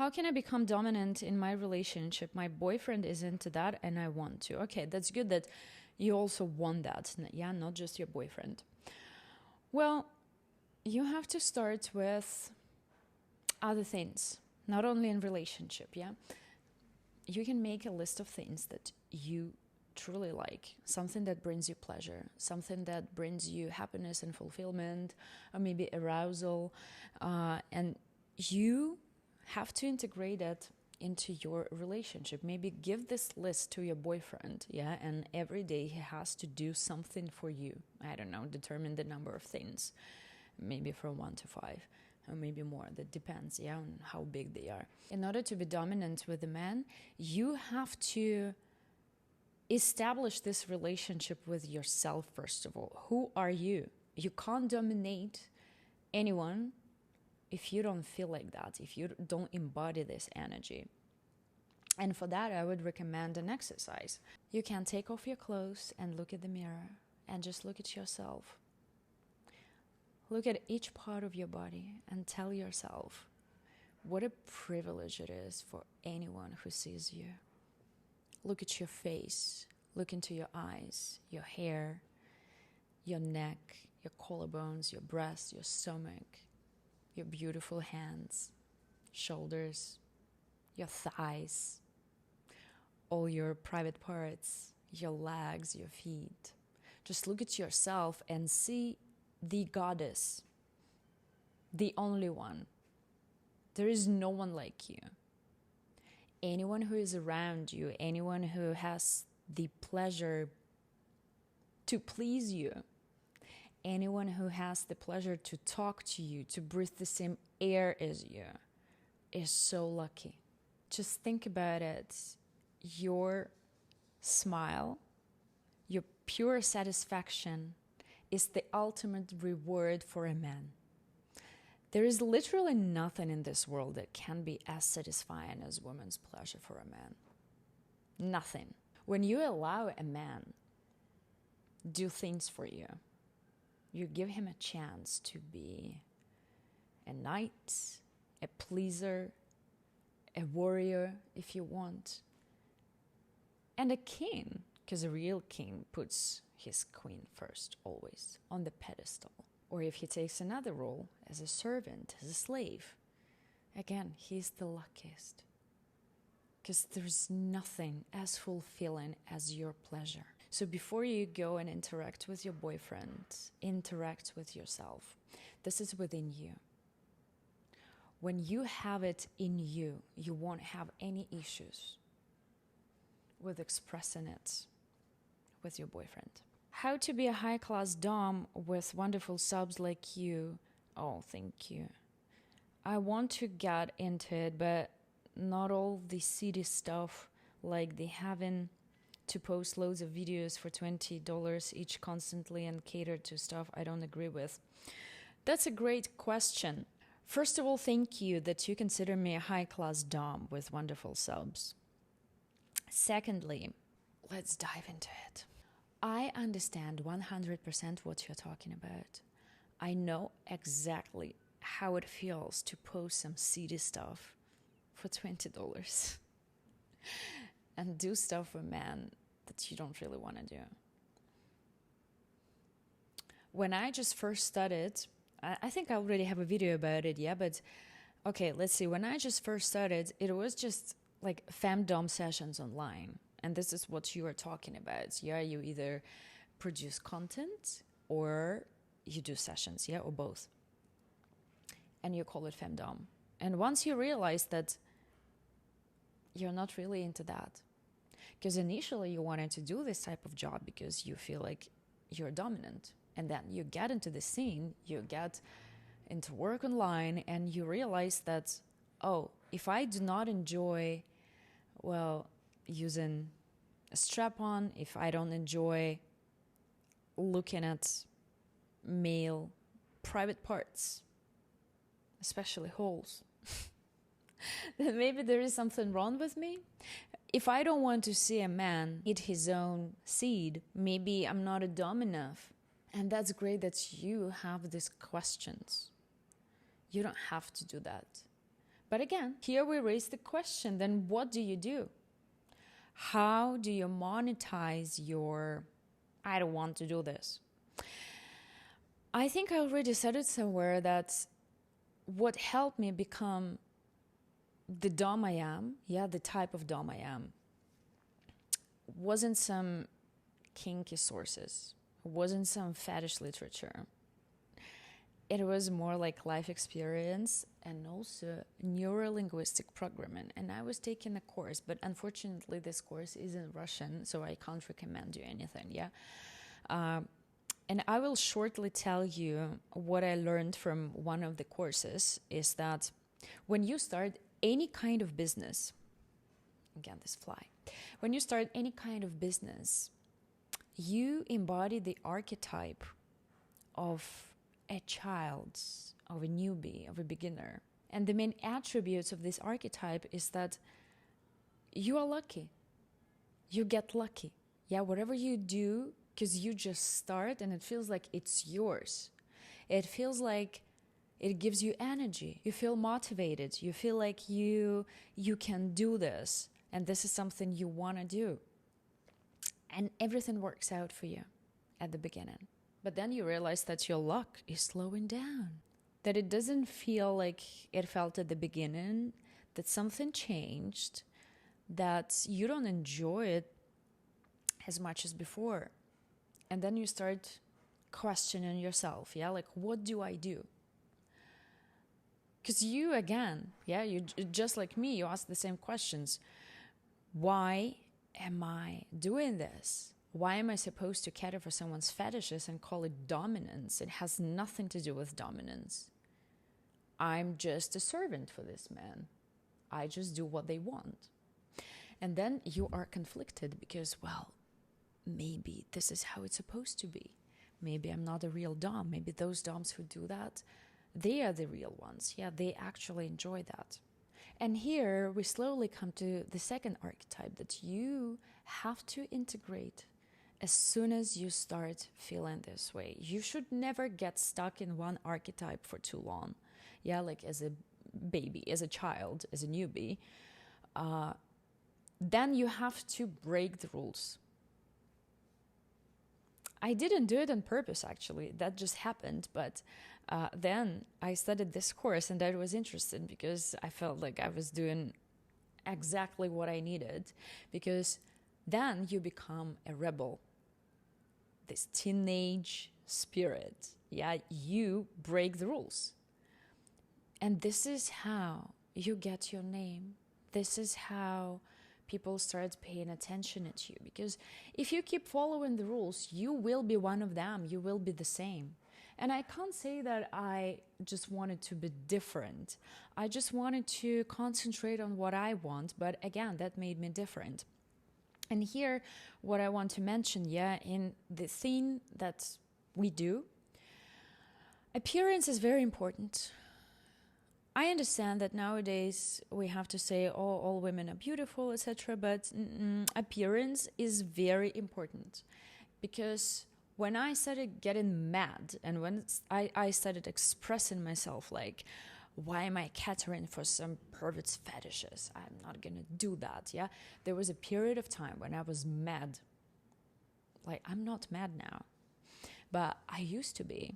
how can I become dominant in my relationship? My boyfriend is into that and I want to. Okay, that's good that you also want that. Yeah, not just your boyfriend. Well, you have to start with other things, not only in relationship, yeah? You can make a list of things that you truly like, something that brings you pleasure, something that brings you happiness and fulfillment, or maybe arousal, and you have to integrate that into your relationship. Maybe give this list to your boyfriend, yeah, and every day he has to do something for you. I don't know, determine the number of things, maybe from 1 to 5. Or maybe more, that depends, yeah, on how big they are. In order to be dominant with a man, you have to establish this relationship with yourself, first of all. Who are you? You can't dominate anyone if you don't feel like that, if you don't embody this energy. And for that, I would recommend an exercise. You can take off your clothes and look at the mirror and just look at yourself. Look at each part of your body and tell yourself what a privilege it is for anyone who sees you. Look at your face, look into your eyes, your hair, your neck, your collarbones, your breast, your stomach, your beautiful hands, shoulders, your thighs, all your private parts, your legs, your feet. Just look at yourself and see the goddess, the only one. There is no one like you. Anyone who is around you, anyone who has the pleasure to please you, anyone who has the pleasure to talk to you, to breathe the same air as you, is so lucky. Just think about it. Your smile, your pure satisfaction is the ultimate reward for a man. There is literally nothing in this world that can be as satisfying as woman's pleasure for a man. Nothing. When you allow a man do things for you, you give him a chance to be a knight, a pleaser, a warrior if you want, and a king, because a real king puts his queen first, always, on the pedestal. Or if he takes another role, as a servant, as a slave, again, he's the luckiest. Because there's nothing as fulfilling as your pleasure. So before you go and interact with your boyfriend, interact with yourself. This is within you. When you have it in you, you won't have any issues with expressing it with your boyfriend. How to be a high-class dom with wonderful subs like you. Oh, thank you. I want to get into it, but not all the seedy stuff, like the having to post loads of videos for $20 each constantly and cater to stuff I don't agree with. That's a great question. First of all, thank you that you consider me a high-class dom with wonderful subs. Secondly, let's dive into it. I understand 100% what you're talking about. I know exactly how it feels to post some seedy stuff for $20 and do stuff for men that you don't really want to do. When I just first started, I think I already have a video about it, yeah, but okay, let's see. When I just first started, it was just like femdom sessions online. And this is what you are talking about. Yeah, you either produce content or you do sessions, yeah, or both. And you call it femdom. And once you realize that you're not really into that, because initially you wanted to do this type of job because you feel like you're dominant. And then you get into the scene, you get into work online, and you realize that, oh, if I do not enjoy, well, using a strap-on, if I don't enjoy looking at male private parts, especially holes, then maybe there is something wrong with me. If I don't want to see a man eat his own seed, maybe I'm not a dom enough. And that's great that you have these questions. You don't have to do that. But again, here we raise the question, then what do you do? How do you monetize your, I don't want to do this? I think I already said it somewhere that what helped me become the dom I am, the type of dom I am, wasn't some kinky sources, wasn't some fetish literature. It was more like life experience and also neuro-linguistic programming. And I was taking a course, but unfortunately this course is in Russian, so I can't recommend you anything, and I will shortly tell you what I learned from one of the courses is that when you start any kind of business, again, this fly, when you start any kind of business, you embody the archetype of a child, of a newbie, of a beginner. And the main attributes of this archetype is that you are lucky. You get lucky. Whatever you do, because you just start and it feels like it's yours. It feels like it gives you energy. You feel motivated. You feel like you can do this. And this is something you want to do. And everything works out for you at the beginning. But then you realize that your luck is slowing down. That it doesn't feel like it felt at the beginning. That something changed. That you don't enjoy it as much as before. And then you start questioning yourself. Like, what do I do? Because you, again, you just like me, you ask the same questions. Why am I doing this? Why am I supposed to cater for someone's fetishes and call it dominance? It has nothing to do with dominance. I'm just a servant for this man. I just do what they want. And then you are conflicted because, well, maybe this is how it's supposed to be. Maybe I'm not a real dom. Maybe those doms who do that, they are the real ones. They actually enjoy that. And here we slowly come to the second archetype that you have to integrate as soon as you start feeling this way. You should never get stuck in one archetype for too long. Like as a baby, as a child, as a newbie. Then you have to break the rules. I didn't do it on purpose, actually. That just happened. But then I studied this course, and that was interesting because I felt like I was doing exactly what I needed. Because then you become a rebel. This teenage spirit. You break the rules. And this is how you get your name. This is how people start paying attention at you. Because if you keep following the rules, you will be one of them. You will be the same. And I can't say that I just wanted to be different. I just wanted to concentrate on what I want. But again, that made me different. And here, what I want to mention, in the thing that we do, appearance is very important. I understand that nowadays we have to say, all women are beautiful, etc. But appearance is very important. Because when I started getting mad and when I started expressing myself like, why am I catering for some pervert's fetishes? I'm not going to do that, There was a period of time when I was mad. Like, I'm not mad now. But I used to be.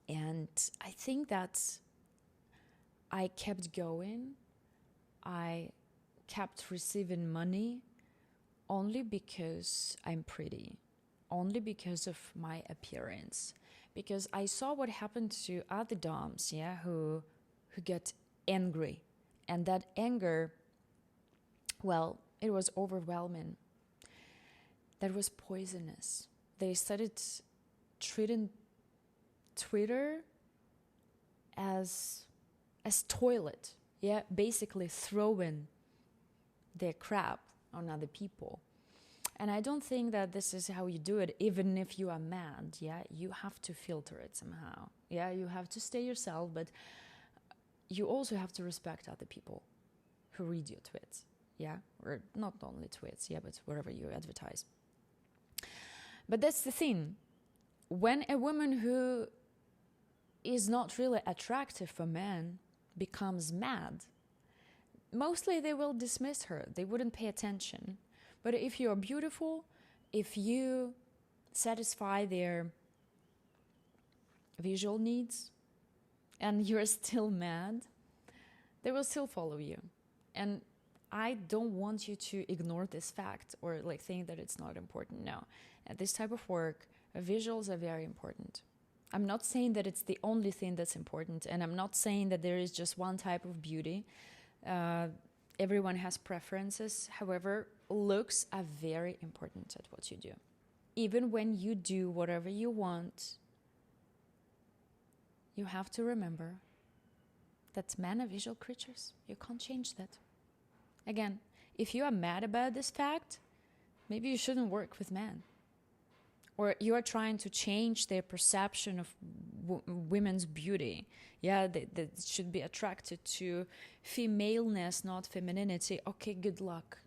And I think that I kept going. I kept receiving money only because I'm pretty. Only because of my appearance. Because I saw what happened to other doms, who get angry. And that anger, well, it was overwhelming. That was poisonous. They started treating Twitter as toilet, basically throwing their crap on other people. And I don't think that this is how you do it, even if you are mad, you have to filter it somehow. You have to stay yourself, but you also have to respect other people who read your tweets, or not only tweets, but wherever you advertise. But that's the thing. When a woman who is not really attractive for men, becomes mad, mostly they will dismiss her. They wouldn't pay attention. But if you're beautiful, if you satisfy their visual needs, and you're still mad, they will still follow you. And I don't want you to ignore this fact or like think that it's not important. No. At this type of work, visuals are very important. I'm not saying that it's the only thing that's important, and I'm not saying that there is just one type of beauty. Everyone has preferences. However, looks are very important at what you do. Even when you do whatever you want, you have to remember that men are visual creatures. You can't change that. Again, if you are mad about this fact, maybe you shouldn't work with men. Or you are trying to change their perception of women's beauty. Yeah, they should be attracted to femaleness, not femininity. Okay, good luck.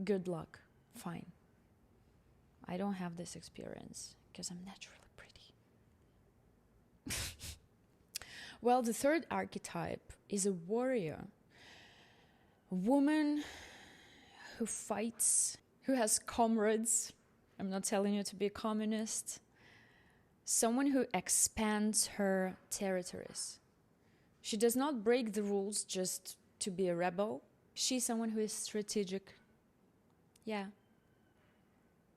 Good luck. Fine. I don't have this experience because I'm naturally pretty. Well, the third archetype is a warrior. A woman who fights, who has comrades. I'm not telling you to be a communist. Someone who expands her territories. She does not break the rules just to be a rebel. She's someone who is strategic. Yeah.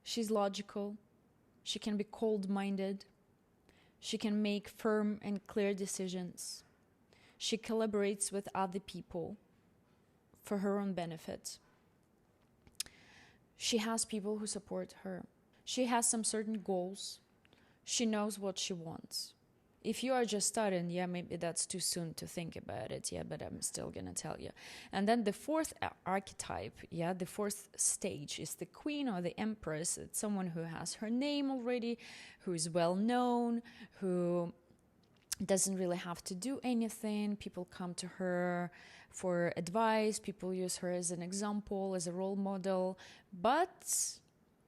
She's logical. She can be cold-minded. She can make firm and clear decisions. She collaborates with other people for her own benefit. She has people who support her. She has some certain goals. She knows what she wants. If you are just starting, yeah, maybe that's too soon to think about it, yeah, but I'm still gonna tell you. And then the fourth archetype, yeah, the fourth stage is the queen or the empress. It's someone who has her name already, who is well known, who doesn't really have to do anything. People come to her for advice. People use her as an example, as a role model. But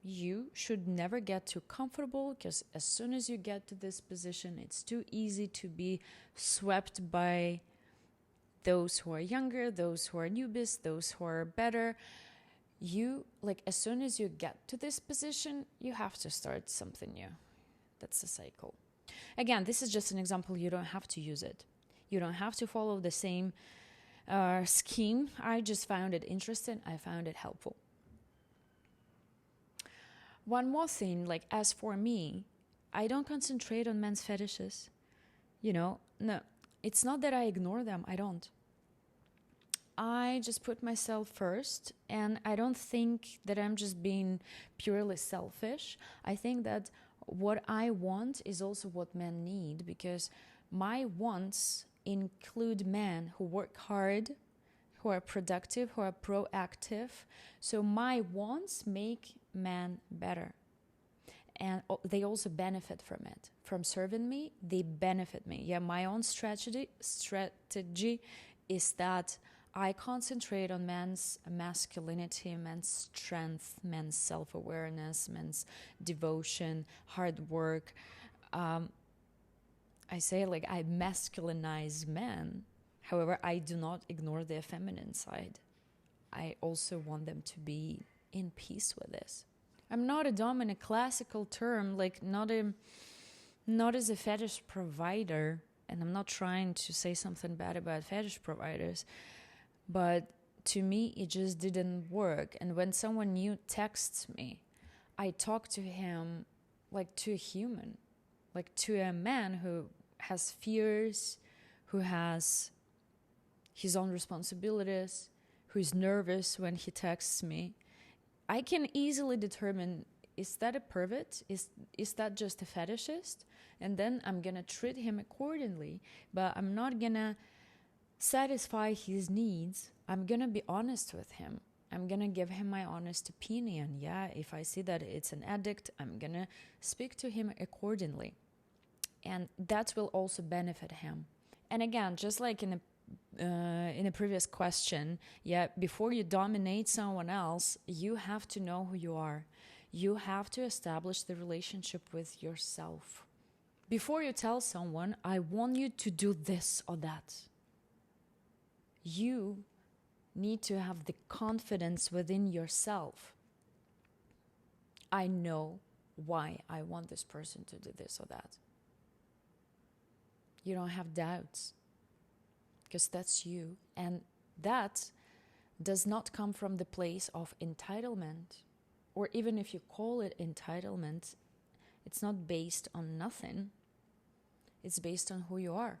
you should never get too comfortable, because as soon as you get to this position, it's too easy to be swept by those who are younger, those who are newbies, those who are better. You, like, as soon as you get to this position, you have to start something new. That's the cycle. Again, this is just an example. You don't have to use it. You don't have to follow the same scheme. I just found it interesting. I found it helpful. One more thing, like, as for me, I don't concentrate on men's fetishes. No, it's not that I ignore them. I don't. I just put myself first, and I don't think that I'm just being purely selfish. I think that what I want is also what men need, because my wants include men who work hard, who are productive, who are proactive. So my wants make men better. And they also benefit from it. From serving me, they benefit me. Yeah, my own strategy is that I concentrate on men's masculinity, men's strength, men's self-awareness, men's devotion, hard work. I say, like, I masculinize men. However, I do not ignore their feminine side. I also want them to be in peace with this. I'm not a dom in a classical term, like not as a fetish provider, and I'm not trying to say something bad about fetish providers, but to me it just didn't work. And when someone new texts me, I talk to him like to a human, like to a man who has fears, who has his own responsibilities, who is nervous when he texts me. I can easily determine, is that a pervert? Is that just a fetishist? And then I'm going to treat him accordingly. But I'm not going to satisfy his needs. I'm going to be honest with him. I'm going to give him my honest opinion. Yeah, if I see that it's an addict, I'm going to speak to him accordingly. And that will also benefit him. And again, just like in a previous question, yeah, before you dominate someone else, you have to know who you are. You have to establish the relationship with yourself. Before you tell someone, I want you to do this or that, You need to have the confidence within yourself. I know why I want this person to do this or that. You don't have doubts, because that's you. And that does not come from the place of entitlement. Or even if you call it entitlement, it's not based on nothing. It's based on who you are.